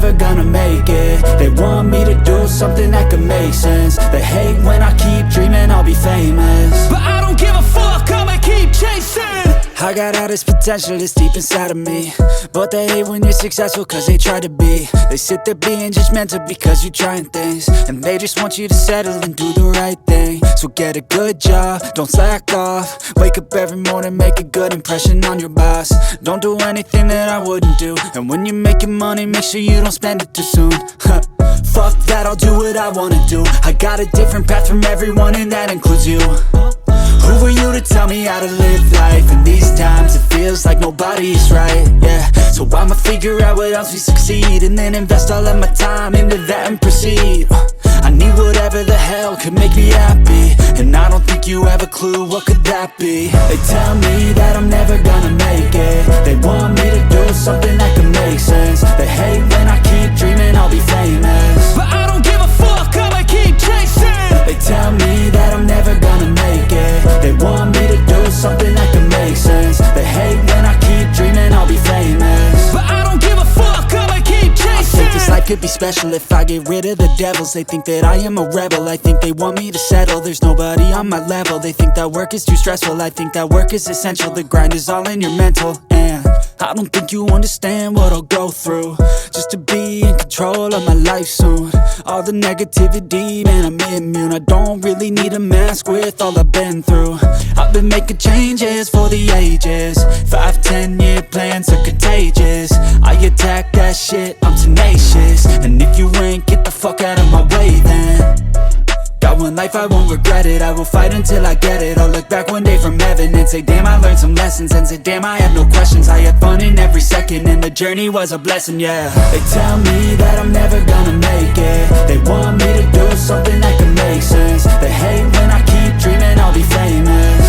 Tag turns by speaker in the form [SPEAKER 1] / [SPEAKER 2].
[SPEAKER 1] never gonna make it. They want me to do something that could make sense. They hate when I keep dreaming I'll be famous, but I don't give a fuck, I'ma keep chasing. I got all this potential that's deep inside of me, but they hate when you're successful cause they try to be. They sit there being judgmental because you're trying things, and they just want you to settle and do the right thing. So get a good job, don't slack off. Wake up every morning, make a good impression on your boss. Don't do anything that I wouldn't do, and when you're making money, make sure you don't spend it too soon. Fuck that, I'll do what I wanna do. I got a different path from everyone, and that includes you. Who are you to tell me how to live life? In these times it feels like nobody's right, yeah. So I'ma figure out what else we succeed, and then invest all of my time into that and proceed. I need whatever the hell could make me happy, and I don't think you have a clue what could that be. They tell me that I'm never gonna make it. They want me to do something that could make sense. They hate when I keep dreaming I'll be famous, but I don't give a fuck, I'ma keep chasing. They tell me that I'm never gonna make it. They want me to do something that can make sense. They hate when I keep dreaming I'll be famous, but I don't give a fuck, I'ma keep chasing. I think this life could be special if I get rid of the devils. They think that I am a rebel, I think they want me to settle. There's nobody on my level. They think that work is too stressful, I think that work is essential. The grind is all in your mental, and I don't think you understand what I'll go through just to be in control of my life soon. All the negativity, man, I'm immune. I don't really need a mask with all I've been through. I've been making changes for the ages. 5-10 year plans are contagious. I attack that shit, I'm tenacious. And if you ain't, get the fuck out of my way then. Got one life, I won't regret it. I will fight until I get it. I'll look back one day from heaven and say damn, I learned some lessons. And say damn, I had no questions. I had fun in every second, and the journey was a blessing, yeah. They tell me that I'm never gonna make it. They want me to do something that can make sense. They hate when I keep dreaming I'll be famous,